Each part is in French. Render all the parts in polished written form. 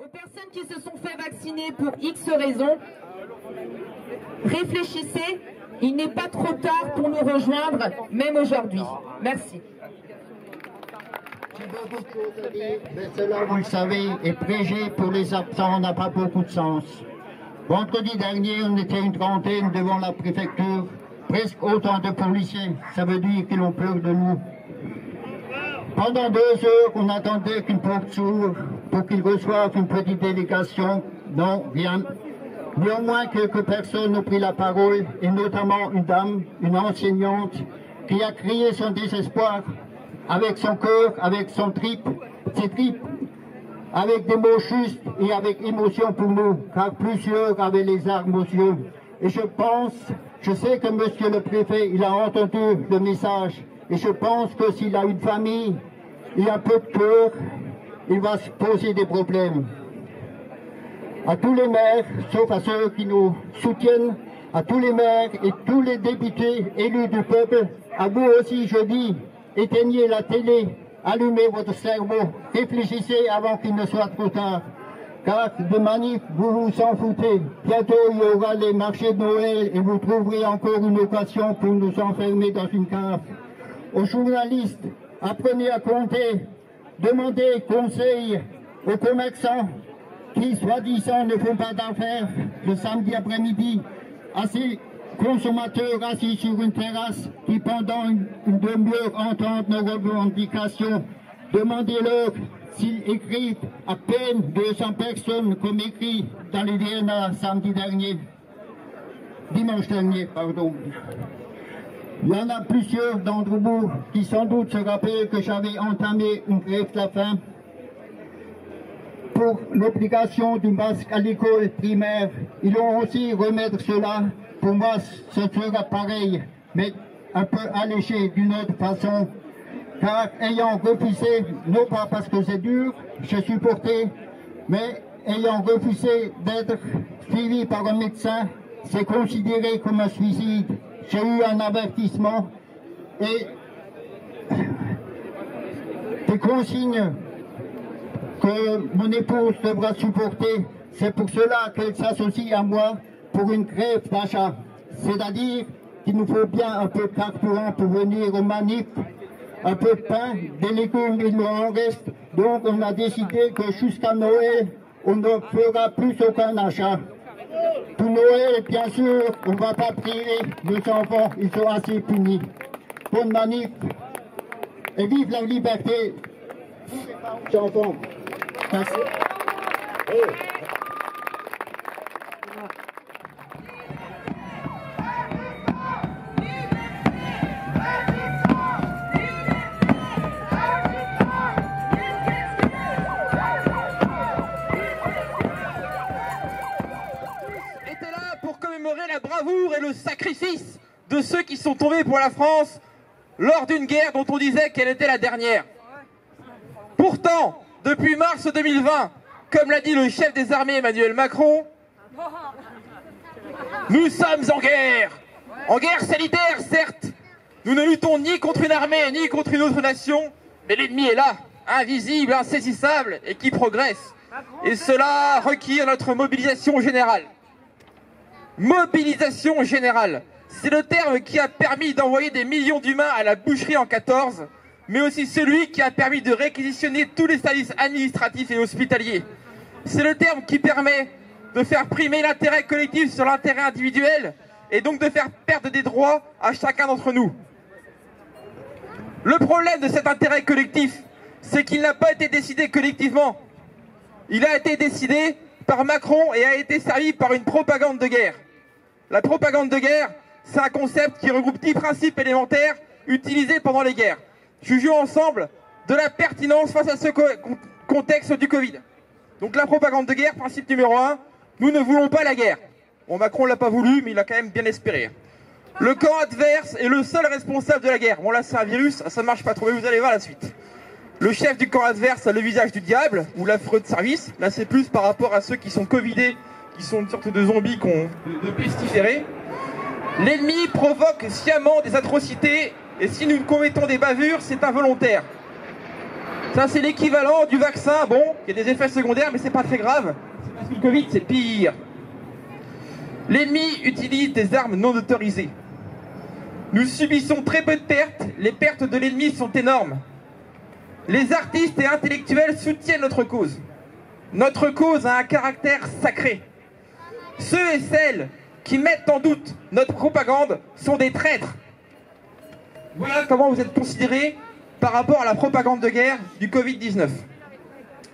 Aux personnes qui se sont fait vacciner pour X raisons, réfléchissez, il n'est pas trop tard pour nous rejoindre, même aujourd'hui. Merci. J'ai beaucoup de choses à dire, mais cela, vous le savez, et prêcher pour les absents n'a pas beaucoup de sens. Vendredi dernier, on était une trentaine devant la préfecture, presque autant de policiers. Ça veut dire qu'ils ont peur de nous. Pendant 2 heures, on attendait qu'une porte s'ouvre pour qu'ils reçoivent une petite délégation. Non, rien. Néanmoins, quelques personnes ont pris la parole, et notamment une dame, une enseignante, qui a crié son désespoir avec son cœur, avec ses tripes, avec des mots justes et avec émotion pour nous, car plusieurs avaient les armes aux yeux. Et je sais que monsieur le préfet, il a entendu le message, et je pense que s'il a une famille et un peu de cœur, il va se poser des problèmes. À tous les maires, sauf à ceux qui nous soutiennent, à tous les maires et tous les députés élus du peuple, à vous aussi je dis, éteignez la télé, allumez votre cerveau, réfléchissez avant qu'il ne soit trop tard. Car de manifs, vous vous en foutez. Bientôt, il y aura les marchés de Noël et vous trouverez encore une occasion pour nous enfermer dans une cave. Aux journalistes, apprenez à compter, demandez conseil aux commerçants qui, soi-disant, ne font pas d'affaires le samedi après-midi, à ces consommateurs assis sur une terrasse qui, pendant une demi-heure, entendent nos revendications. Demandez-leur s'ils écrivent à peine 200 personnes comme écrit dans les DNA dimanche dernier, pardon. Il y en a plusieurs d'entre vous qui sans doute se rappellent que j'avais entamé une grève de la faim pour l'obligation du masque à l'école primaire. Ils vont aussi remettre cela. Pour moi, ce sera pareil, mais un peu allégé d'une autre façon. Car ayant refusé, non pas parce que c'est dur, j'ai supporté, mais ayant refusé d'être suivi par un médecin, c'est considéré comme un suicide. J'ai eu un avertissement et des consignes que mon épouse devra supporter. C'est pour cela qu'elle s'associe à moi pour une grève d'achat. C'est-à-dire qu'il nous faut bien un peu de carburant pour venir aux manifs, un peu de pain, des légumes, il nous en reste. Donc on a décidé que jusqu'à Noël, on ne fera plus aucun achat. Pour Noël, bien sûr, on ne va pas priver nos enfants, ils sont assez punis. Bonne manif et vive la liberté, enfants. Merci. La bravoure et le sacrifice de ceux qui sont tombés pour la France lors d'une guerre dont on disait qu'elle était la dernière. Pourtant, depuis mars 2020, comme l'a dit le chef des armées Emmanuel Macron, nous sommes en guerre sanitaire certes. Nous ne luttons ni contre une armée ni contre une autre nation, mais l'ennemi est là, invisible, insaisissable et qui progresse. Et cela requiert notre mobilisation générale. Mobilisation générale, c'est le terme qui a permis d'envoyer des millions d'humains à la boucherie en 14, mais aussi celui qui a permis de réquisitionner tous les services administratifs et hospitaliers. C'est le terme qui permet de faire primer l'intérêt collectif sur l'intérêt individuel et donc de faire perdre des droits à chacun d'entre nous. Le problème de cet intérêt collectif, c'est qu'il n'a pas été décidé collectivement. Il a été décidé par Macron et a été servi par une propagande de guerre. La propagande de guerre, c'est un concept qui regroupe 10 principes élémentaires utilisés pendant les guerres. Jugeons ensemble de la pertinence face à ce contexte du Covid. Donc la propagande de guerre, principe numéro 1, nous ne voulons pas la guerre. Bon, Macron l'a pas voulu, mais il a quand même bien espéré. Le camp adverse est le seul responsable de la guerre. Bon là c'est un virus, ça marche pas trop, mais vous allez voir la suite. Le chef du camp adverse a le visage du diable, ou l'affreux de service. Là c'est plus par rapport à ceux qui sont covidés, qui sont une sorte de zombies de pestiférés. L'ennemi provoque sciemment des atrocités, et si nous commettons des bavures, c'est involontaire. Ça, c'est l'équivalent du vaccin. Bon, il y a des effets secondaires, mais c'est pas très grave. C'est parce que le Covid, c'est pire. L'ennemi utilise des armes non autorisées. Nous subissons très peu de pertes. Les pertes de l'ennemi sont énormes. Les artistes et intellectuels soutiennent notre cause. Notre cause a un caractère sacré. Ceux et celles qui mettent en doute notre propagande sont des traîtres. Voilà comment vous êtes considérés par rapport à la propagande de guerre du Covid-19.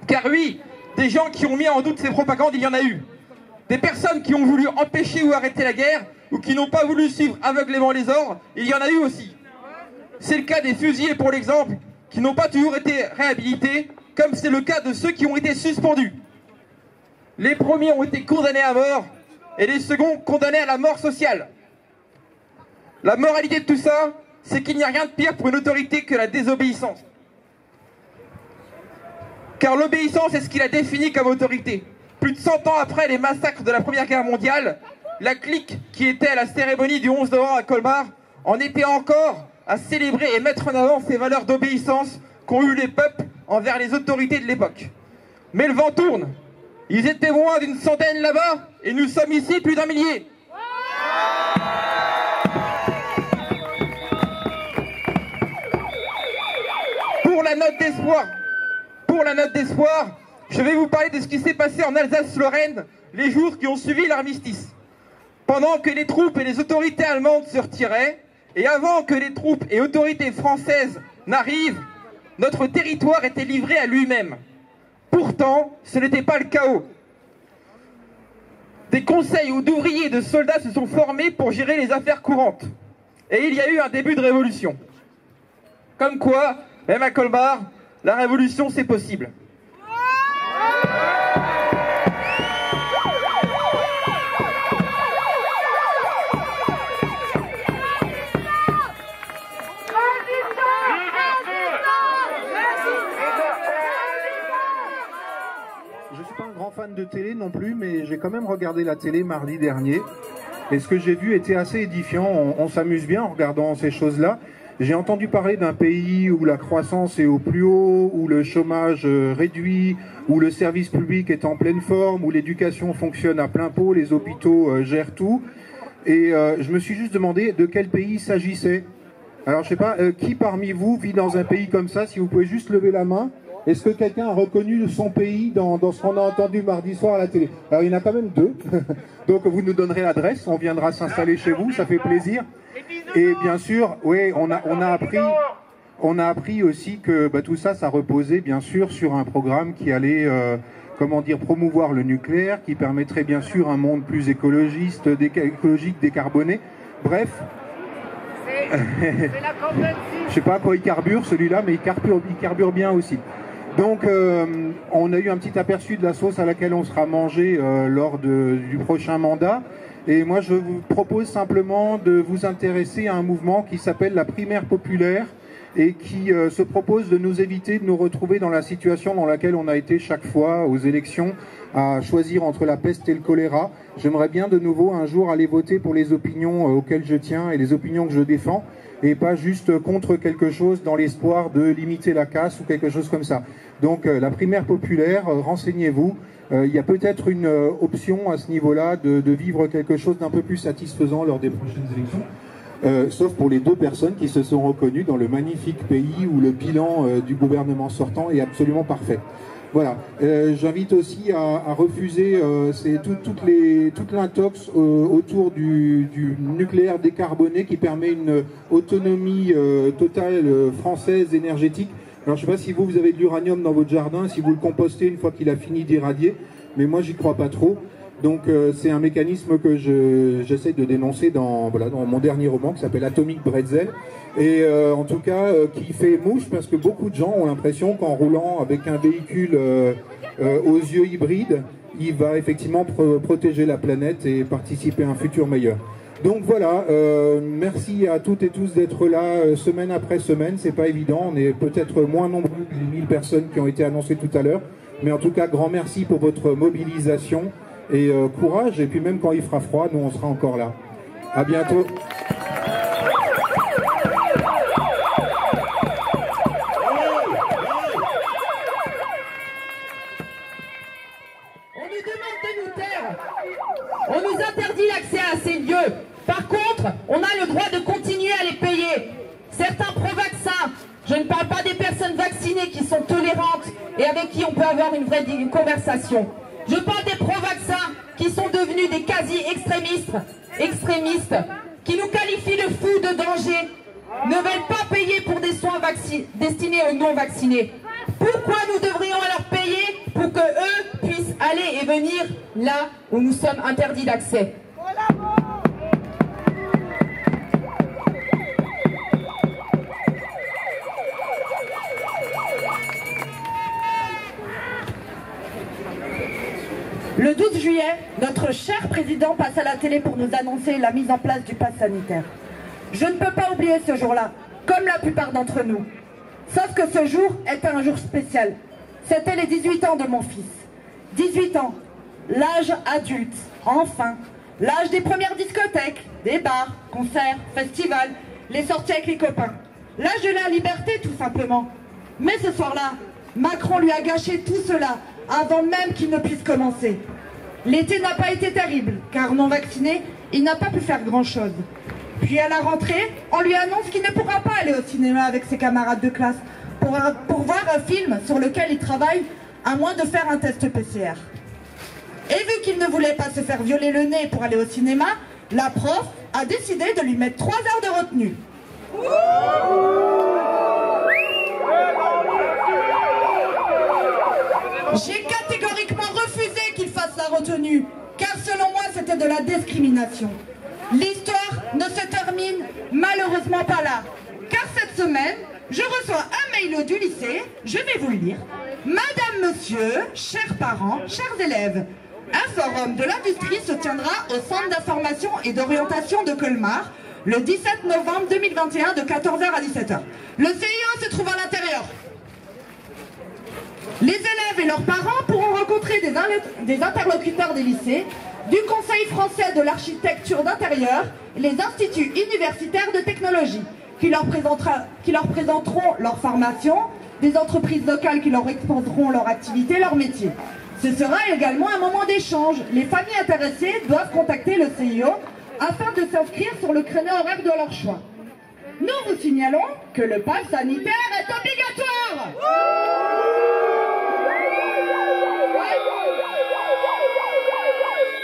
Car oui, des gens qui ont mis en doute ces propagandes, il y en a eu. Des personnes qui ont voulu empêcher ou arrêter la guerre, ou qui n'ont pas voulu suivre aveuglément les ordres, il y en a eu aussi. C'est le cas des fusillés pour l'exemple, qui n'ont pas toujours été réhabilités, comme c'est le cas de ceux qui ont été suspendus. Les premiers ont été condamnés à mort, et les seconds condamnés à la mort sociale. La moralité de tout ça, c'est qu'il n'y a rien de pire pour une autorité que la désobéissance. Car l'obéissance est ce qu'il a défini comme autorité. Plus de 100 ans après les massacres de la Première Guerre mondiale, la clique qui était à la cérémonie du 11 novembre à Colmar en était encore à célébrer et mettre en avant ces valeurs d'obéissance qu'ont eu les peuples envers les autorités de l'époque. Mais le vent tourne. Ils étaient moins d'une centaine là-bas et nous sommes ici plus d'un millier. Pour la note d'espoir, je vais vous parler de ce qui s'est passé en Alsace-Lorraine les jours qui ont suivi l'armistice. Pendant que les troupes et les autorités allemandes se retiraient, et avant que les troupes et autorités françaises n'arrivent, notre territoire était livré à lui-même. Pourtant, ce n'était pas le chaos. Des conseils d'ouvriers et de soldats se sont formés pour gérer les affaires courantes. Et il y a eu un début de révolution. Comme quoi, même à Colmar, la révolution c'est possible. Je suis pas un grand fan de télé non plus, mais j'ai quand même regardé la télé mardi dernier. Et ce que j'ai vu était assez édifiant. On s'amuse bien en regardant ces choses-là. J'ai entendu parler d'un pays où la croissance est au plus haut, où le chômage réduit, où le service public est en pleine forme, où l'éducation fonctionne à plein pot, les hôpitaux gèrent tout. Et je me suis juste demandé de quel pays il s'agissait. Alors je sais pas, qui parmi vous vit dans un pays comme ça? Si vous pouvez juste lever la main. Est-ce que quelqu'un a reconnu son pays dans ce qu'on a entendu mardi soir à la télé? Alors il y en a quand même deux. Donc vous nous donnerez l'adresse, on viendra s'installer chez vous, ça fait plaisir. Et bien sûr, oui, on a appris aussi que tout ça, ça reposait bien sûr sur un programme qui allait, promouvoir le nucléaire, qui permettrait bien sûr un monde plus écologique, décarboné. Bref, je sais pas à quoi il carbure celui-là, mais il carbure bien aussi. Donc on a eu un petit aperçu de la sauce à laquelle on sera mangé lors du prochain mandat. Et moi, je vous propose simplement de vous intéresser à un mouvement qui s'appelle la primaire populaire et qui se propose de nous éviter de nous retrouver dans la situation dans laquelle on a été chaque fois aux élections à choisir entre la peste et le choléra. J'aimerais bien de nouveau un jour aller voter pour les opinions auxquelles je tiens et les opinions que je défends et pas juste contre quelque chose dans l'espoir de limiter la casse ou quelque chose comme ça. Donc la primaire populaire, renseignez-vous. Il y a peut-être une option à ce niveau-là de vivre quelque chose d'un peu plus satisfaisant lors des prochaines élections, sauf pour les deux personnes qui se sont reconnues dans le magnifique pays où le bilan du gouvernement sortant est absolument parfait. Voilà. J'invite aussi à refuser toute l'intox autour du nucléaire décarboné qui permet une autonomie totale française énergétique. Alors je ne sais pas si vous avez de l'uranium dans votre jardin, si vous le compostez une fois qu'il a fini d'irradier, mais moi j'y crois pas trop. Donc c'est un mécanisme que j'essaie de dénoncer dans mon dernier roman qui s'appelle Atomic Bretzel. Et en tout cas qui fait mouche parce que beaucoup de gens ont l'impression qu'en roulant avec un véhicule aux yeux hybrides, il va effectivement protéger la planète et participer à un futur meilleur. Donc voilà, merci à toutes et tous d'être là semaine après semaine, c'est pas évident, on est peut-être moins nombreux que les 1000 personnes qui ont été annoncées tout à l'heure, mais en tout cas grand merci pour votre mobilisation et courage, et puis même quand il fera froid, nous on sera encore là. À bientôt. conversation. Je parle des pro-vaccins qui sont devenus des quasi-extrémistes, qui nous qualifient de fous, de danger, ne veulent pas payer pour des soins destinés aux non-vaccinés. Pourquoi nous devrions alors payer pour que eux puissent aller et venir là où nous sommes interdits d'accès? Le 12 juillet, notre cher président passe à la télé pour nous annoncer la mise en place du pass sanitaire. Je ne peux pas oublier ce jour-là, comme la plupart d'entre nous. Sauf que ce jour était un jour spécial. C'était les 18 ans de mon fils. 18 ans, l'âge adulte, enfin. L'âge des premières discothèques, des bars, concerts, festivals, les sorties avec les copains. L'âge de la liberté, tout simplement. Mais ce soir-là, Macron lui a gâché tout cela avant même qu'il ne puisse commencer. L'été n'a pas été terrible, car non vacciné, il n'a pas pu faire grand-chose. Puis à la rentrée, on lui annonce qu'il ne pourra pas aller au cinéma avec ses camarades de classe pour voir un film sur lequel il travaille, à moins de faire un test PCR. Et vu qu'il ne voulait pas se faire violer le nez pour aller au cinéma, la prof a décidé de lui mettre 3 heures de retenue. J'ai catégoriquement refusé qu'il fasse la retenue, car selon moi c'était de la discrimination. L'histoire ne se termine malheureusement pas là, car cette semaine, je reçois un mail du lycée, je vais vous le lire. Madame, monsieur, chers parents, chers élèves, un forum de l'industrie se tiendra au Centre d'information et d'orientation de Colmar le 17 novembre 2021 de 14h à 17h. Le CIO se trouve à l'intérieur. Les élèves et leurs parents pourront rencontrer des interlocuteurs des lycées, du Conseil français de l'architecture d'intérieur et les instituts universitaires de technologie qui leur présenteront leur formation, des entreprises locales qui leur exposeront leur activité, leur métier. Ce sera également un moment d'échange. Les familles intéressées doivent contacter le CIO afin de s'inscrire sur le créneau horaire de leur choix. Nous vous signalons que le pass sanitaire est obligatoire.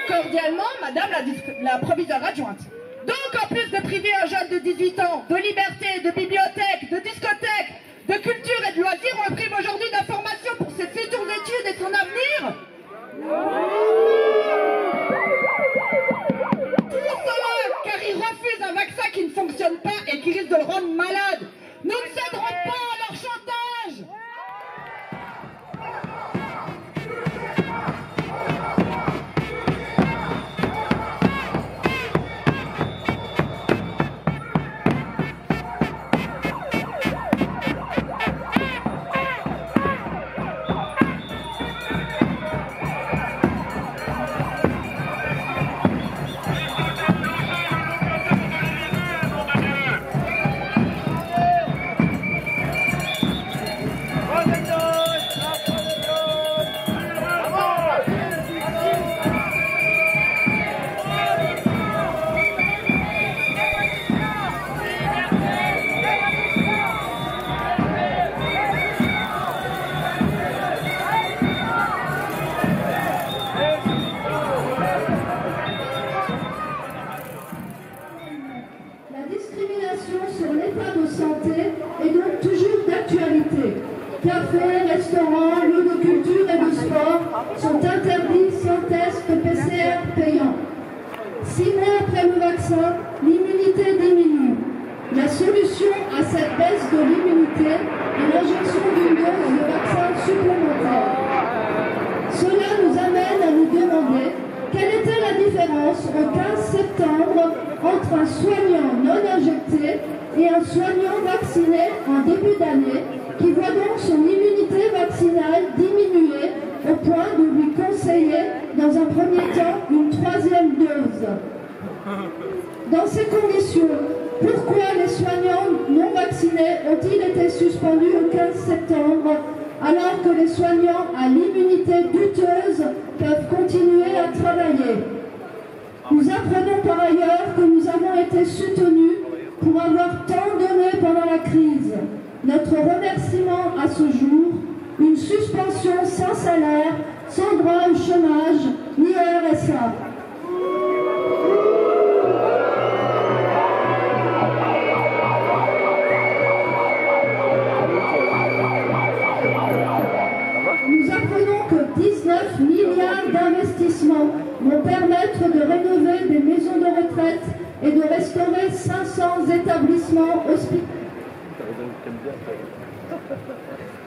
Cordialement, Madame la proviseure adjointe. Donc, en plus de priver un jeune de 18 ans de liberté, de bibliothèque, de discothèque, de culture et de loisirs, on prive aujourd'hui d'informations pour ses futures études et son avenir. Tout cela, car il refuse un vaccin qui ne fonctionne pas et qui risque de le rendre malade. Nous ne céderons pas à leur chantage. Cafés, restaurants, lieux de culture et de sport sont interdits sans test PCR payant. 6 mois après le vaccin, l'immunité diminue. La solution à cette baisse de l'immunité est l'injection d'une dose de vaccin supplémentaire. Cela nous amène à nous demander quelle était la différence au 15 septembre entre un soignant non injecté et un soignant vacciné en début d'année, qui voit donc son immunité vaccinale diminuer au point de lui conseiller dans un premier temps une 3e dose. Dans ces conditions, pourquoi les soignants non vaccinés ont-ils été suspendus au 15 septembre alors que les soignants à l'immunité douteuse peuvent continuer à travailler? Nous apprenons par ailleurs que nous avons été soutenus pour avoir tant donné pendant la crise. Notre remerciement à ce jour, une suspension sans salaire sans droit au chômage ni au RSA. Nous apprenons que 19 milliards d'investissements vont permettre de rénover des maisons de retraite et de restaurer 500 établissements hospitaliers.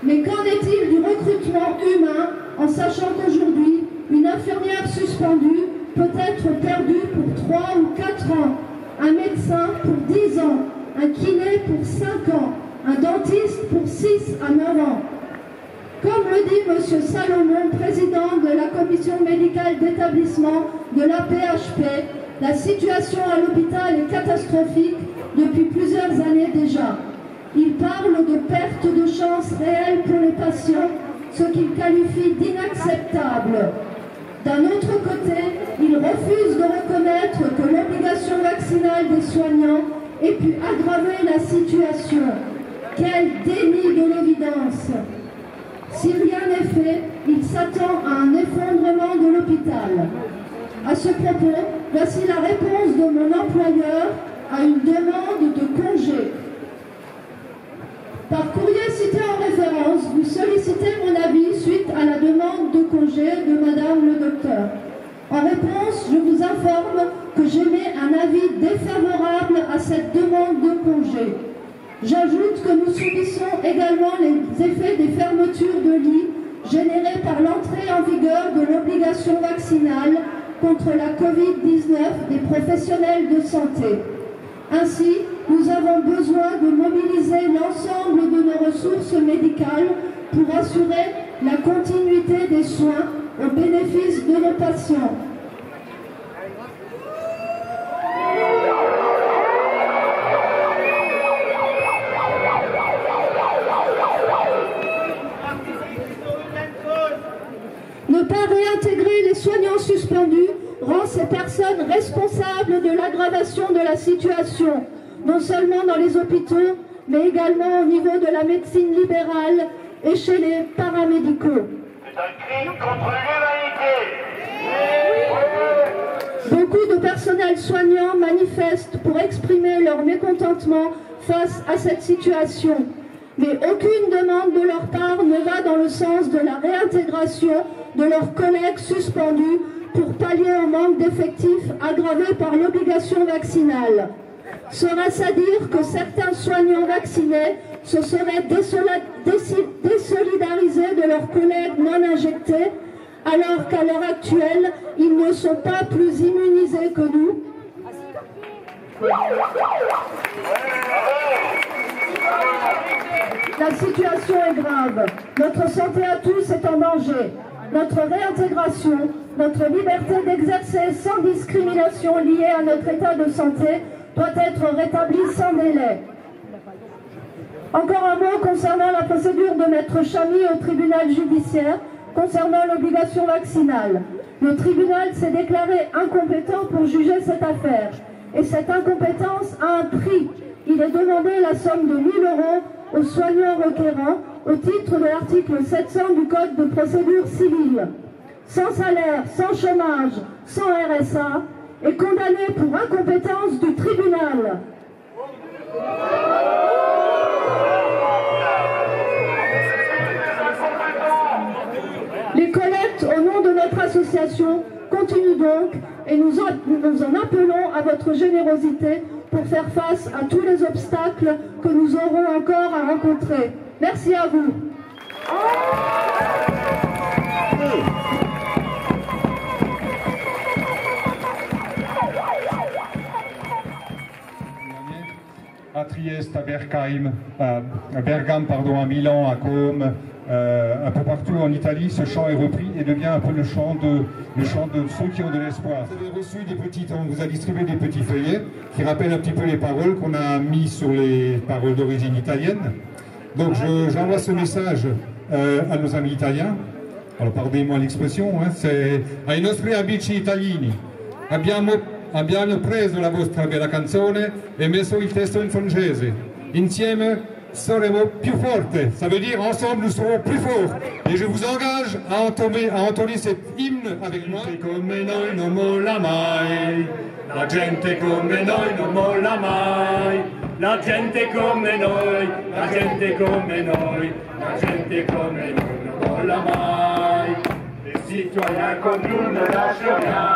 Mais qu'en est-il du recrutement humain, en sachant qu'aujourd'hui, une infirmière suspendue peut être perdue pour 3 ou 4 ans, un médecin pour 10 ans, un kiné pour 5 ans, un dentiste pour 6 à 9 ans. Comme le dit M. Salomon, président de la commission médicale d'établissement de la PHP, la situation à l'hôpital est catastrophique depuis plusieurs années déjà. Il parle de perte de chance réelle pour les patients, ce qu'il qualifie d'inacceptable. D'un autre côté, il refuse de reconnaître que l'obligation vaccinale des soignants ait pu aggraver la situation. Quel déni de l'évidence! Si rien n'est fait, il s'attend à un effondrement de l'hôpital. À ce propos, voici la réponse de mon employeur à une demande de congé. Par courrier cité en référence, vous sollicitez mon avis suite à la demande de congé de Madame le docteur. En réponse, je vous informe que j'émets un avis défavorable à cette demande de congé. J'ajoute que nous subissons également les effets des fermetures de lits générées par l'entrée en vigueur de l'obligation vaccinale contre la Covid-19 des professionnels de santé. Ainsi, nous avons besoin de mobiliser l'ensemble de nos ressources médicales pour assurer la continuité des soins au bénéfice de nos patients. Ne pas réintégrer les soignants suspendus rend ces personnes responsables de l'aggravation de la situation, non seulement dans les hôpitaux, mais également au niveau de la médecine libérale et chez les paramédicaux. C'est un crime contre l'humanité. Beaucoup de personnel soignant manifestent pour exprimer leur mécontentement face à cette situation. Mais aucune demande de leur part ne va dans le sens de la réintégration de leurs collègues suspendus pour pallier au manque d'effectifs aggravé par l'obligation vaccinale. Serait-ce à dire que certains soignants vaccinés se seraient désolidarisés de leurs collègues non injectés, alors qu'à l'heure actuelle, ils ne sont pas plus immunisés que nous? La situation est grave. Notre santé à tous est en danger. Notre réintégration, notre liberté d'exercer sans discrimination liée à notre état de santé doit être rétablie sans délai. Encore un mot concernant la procédure de Maître Chamy au tribunal judiciaire concernant l'obligation vaccinale. Le tribunal s'est déclaré incompétent pour juger cette affaire. Et cette incompétence a un prix. Il est demandé la somme de 1 000 € aux soignants requérants au titre de l'article 700 du Code de procédure civile. Sans salaire, sans chômage, sans RSA, et condamné pour incompétence du tribunal. Les collectes au nom de notre association continuent donc et nous en appelons à votre générosité pour faire face à tous les obstacles que nous aurons encore à rencontrer. Merci à vous. À Trieste, à Bergame, à Milan, à Côme, un peu partout en Italie, ce chant est repris et devient un peu le chant de ceux qui ont de l'espoir. Vous avez reçu on vous a distribué des petits feuillets qui rappellent un petit peu les paroles qu'on a mis sur les paroles d'origine italienne. Donc j'envoie ce message à nos amis italiens. Alors pardonnez-moi l'expression, c'est ai nostri amici italiani. Abbiamo preso la vostra bella canzone e messo il testo in francese. Insieme saremo più forte. Ça veut dire ensemble nous serons plus forts. Et je vous engage à entonner cet hymne avec moi. Come noi non molla mai, la gente come noi non molla mai, la gente come noi, la gente come noi, la gente come noi non molla mai. Les citoyens comme nous ne lâchent rien,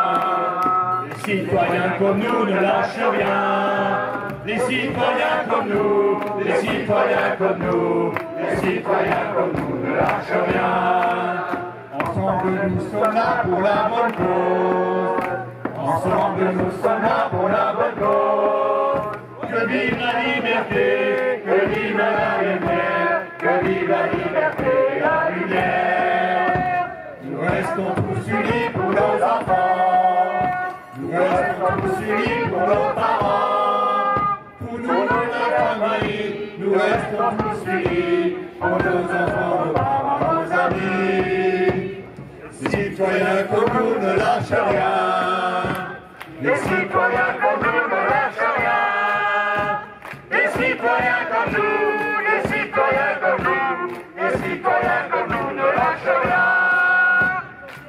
les citoyens comme nous ne lâchent rien. Les citoyens comme nous, les citoyens comme nous, les citoyens comme nous ne lâchent rien. Ensemble nous sommes là pour la bonne cause. Ensemble nous sommes là pour la bonne cause. Que vive la liberté, que vive la lumière, que vive la liberté et la lumière. Nous restons tous unis pour nos enfants. Nous restons tous unis pour nos parents. Pour nous, notre famille, nous restons tous unis pour nos enfants, nos parents, nos amis. Les citoyens comme nous ne lâchent rien. Les citoyens comme nous ne lâchent rien. Les citoyens comme nous, les citoyens comme nous, les citoyens comme nous ne lâchent rien.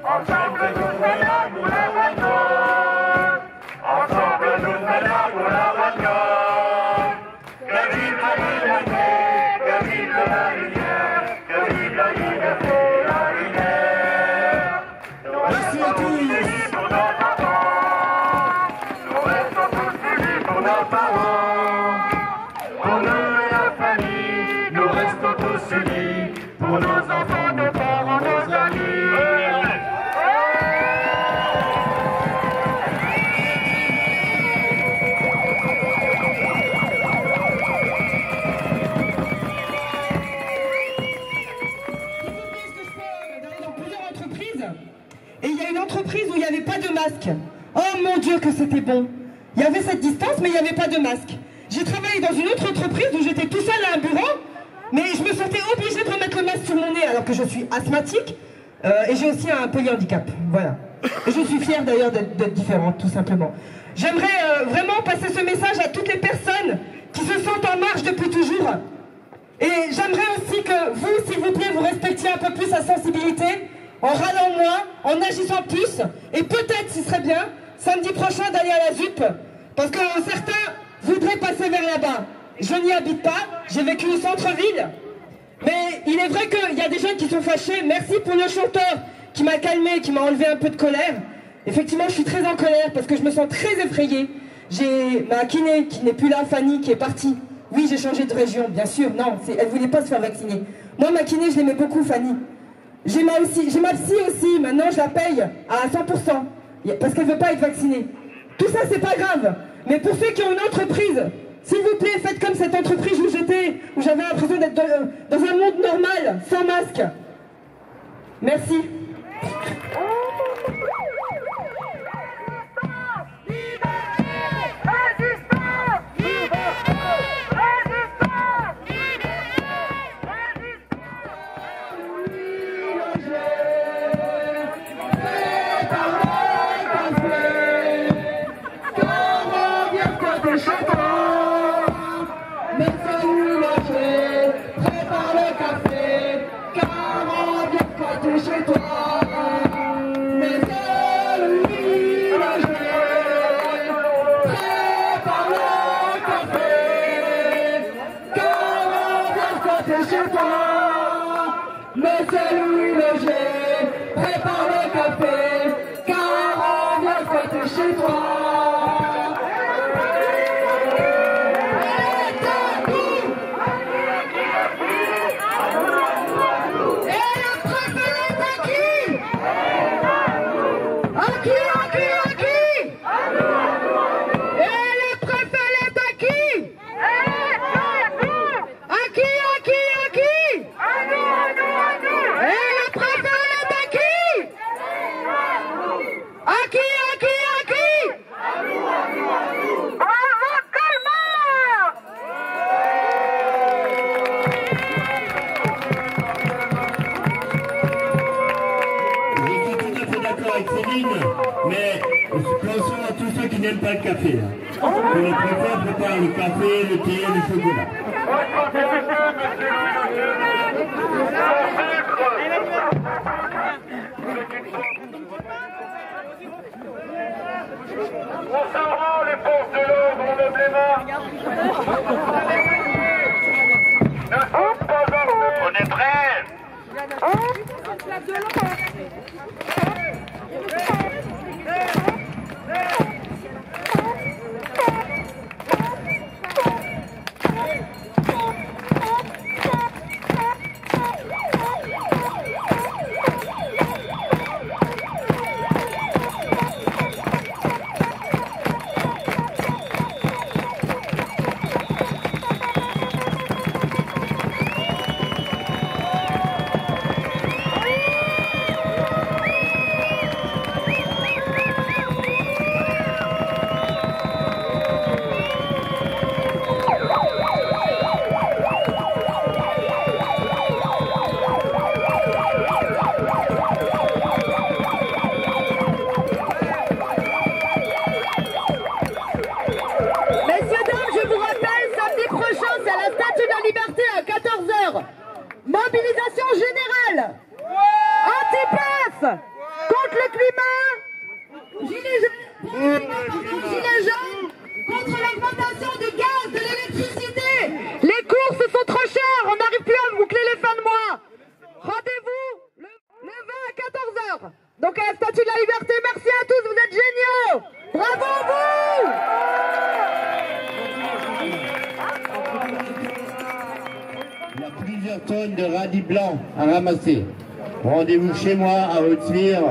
Ensemble nous sommes là pour la bonne cause. Ensemble nous sommes là pour la bonne cause. Que vive la liberté, que vive la lumière, que vive la liberté et la lumière. Merci à tous. Pour nos enfants, nous restons tous unis pour nos parents. Pour nous et la famille, nous restons tous unis pour nos enfants, nos parents, nos amis. Et il y a une entreprise où il n'y avait pas de masque. Oh mon Dieu que c'était bon. Il y avait cette distance mais il n'y avait pas de masque. J'ai travaillé dans une autre entreprise où j'étais tout seul à un bureau, mais je me sentais obligée de remettre le masque sur mon nez alors que je suis asthmatique et j'ai aussi un polyhandicap. Voilà. Et je suis fière d'ailleurs d'être différente tout simplement. J'aimerais vraiment passer ce message à toutes les personnes qui se sentent en marche depuis toujours. Et j'aimerais aussi que vous, s'il vous plaît, vous respectiez un peu plus sa sensibilité, en râlant moins, en agissant plus, et peut-être, ce serait bien, samedi prochain, d'aller à la ZUP, parce que certains voudraient passer vers là-bas. Je n'y habite pas, j'ai vécu au centre-ville, mais il est vrai qu'il y a des jeunes qui sont fâchés. Merci pour le chanteur qui m'a calmé, qui m'a enlevé un peu de colère. Effectivement, je suis très en colère parce que je me sens très effrayée. J'ai ma kiné qui n'est plus là, Fanny, qui est partie. Oui, j'ai changé de région, bien sûr, non, elle ne voulait pas se faire vacciner. Moi, ma kiné, je l'aimais beaucoup, Fanny. J'ai ma psy aussi, maintenant je la paye à 100%, parce qu'elle ne veut pas être vaccinée. Tout ça, c'est pas grave. Mais pour ceux qui ont une entreprise, s'il vous plaît, faites comme cette entreprise où j'étais, où j'avais l'impression d'être dans un monde normal, sans masque. Merci. Mais pensons à tous ceux qui n'aiment pas le café. que le préfet prépare le café, le thé, le chocolat. Concernant les forces de l'ordre, on lève les mains. Ne sommes pas armés. On est prêts. Mobilisation générale anti-PAF contre le climat, gilets jaunes contre l'augmentation du gaz, de l'électricité. Les courses sont trop chères, on n'arrive plus à boucler les fins de mois. Rendez-vous le 20 à 14h. Donc à la Statue de la Liberté, merci à tous, vous êtes géniaux. Bravo à vous. Il y a plusieurs tonnes de radis blancs à ramasser. Rendez-vous chez moi à Haute-Svire.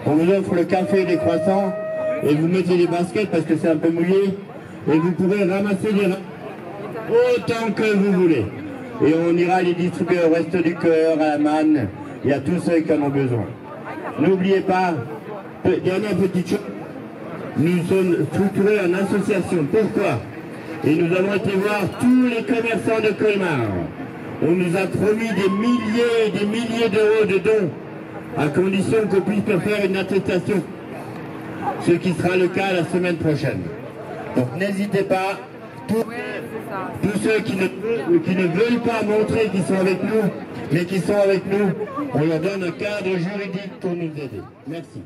On vous offre le café et les croissants. Et vous mettez les baskets parce que c'est un peu mouillé. Et vous pourrez ramasser les radis autant que vous voulez. Et on ira les distribuer au Resto du Cœur, à la Manne, et à tous ceux qui en ont besoin. N'oubliez pas, dernière petite chose, nous sommes structurés en association. Pourquoi ? Et nous avons été voir tous les commerçants de Colmar. On nous a promis des milliers et des milliers d'euros de dons, à condition qu'on puisse faire une attestation. Ce qui sera le cas la semaine prochaine. Donc n'hésitez pas, tous ceux qui ne veulent pas montrer qu'ils sont avec nous, mais qui sont avec nous, on leur donne un cadre juridique pour nous aider. Merci.